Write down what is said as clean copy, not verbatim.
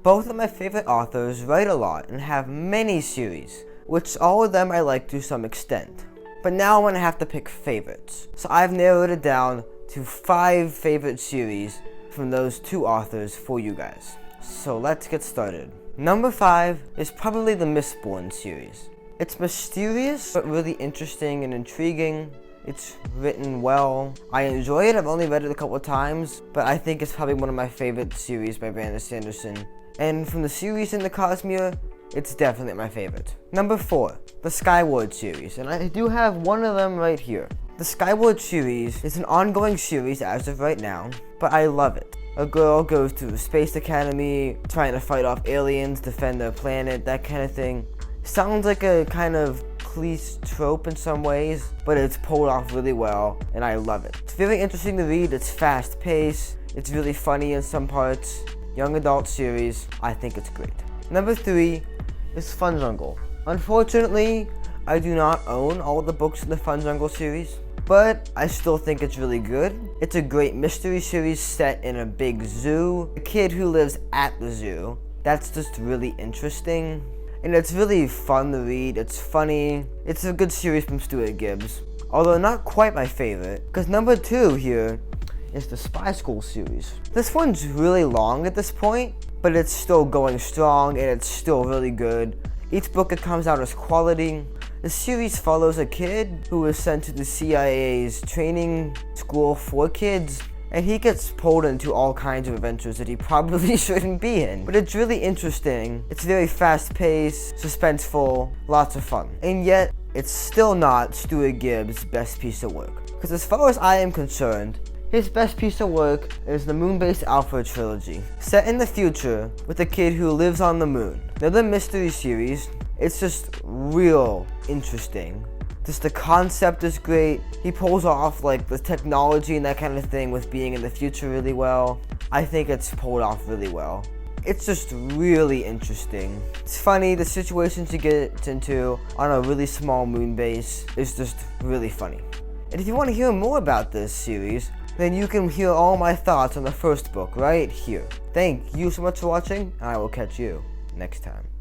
Both of my favorite authors write a lot and have many series, which all of them I like to some extent. But now I'm going to have to pick favorites. So I've narrowed it down to 5 favorite series from those 2 authors for you guys. So let's get started. Number 5 is probably the Mistborn series. It's mysterious, but really interesting and intriguing. It's written well. I enjoy it. I've only read it a couple of times, but I think it's probably one of my favorite series by Sanderson. And from the series in the Cosmere, it's definitely my favorite. Number 4, the Skyward series, and I do have one of them right here. The Skyward series is an ongoing series as of right now, but I love it. A girl goes to a space academy, trying to fight off aliens, defend their planet, that kind of thing. Sounds like a kind of cliche trope in some ways, but it's pulled off really well, and I love it. It's very interesting to read, it's fast paced, it's really funny in some parts. Young adult series, I think it's great. Number 3 is Fun Jungle. Unfortunately, I do not own all the books in the Fun Jungle series, but I still think it's really good. It's a great mystery series set in a big zoo. A kid who lives at the zoo. That's just really interesting. And it's really fun to read, it's funny. It's a good series from Stuart Gibbs. Although not quite my favorite, because number 2 here is the Spy School series. This one's really long at this point, but it's still going strong and it's still really good. Each book that comes out is quality. The series follows a kid who is sent to the CIA's training school for kids, and he gets pulled into all kinds of adventures that he probably shouldn't be in. But it's really interesting. It's very fast-paced, suspenseful, lots of fun. And yet, it's still not Stuart Gibbs' best piece of work. Because as far as I am concerned, his best piece of work is the Moon-Based Alpha trilogy, set in the future with a kid who lives on the moon. Another mystery series, it's just real interesting. Just the concept is great. He pulls off like the technology and that kind of thing with being in the future really well. I think it's pulled off really well. It's just really interesting. It's funny, the situations he gets into on a really small moon base is just really funny. And if you want to hear more about this series, then you can hear all my thoughts on the first book right here. Thank you so much for watching, and I will catch you next time.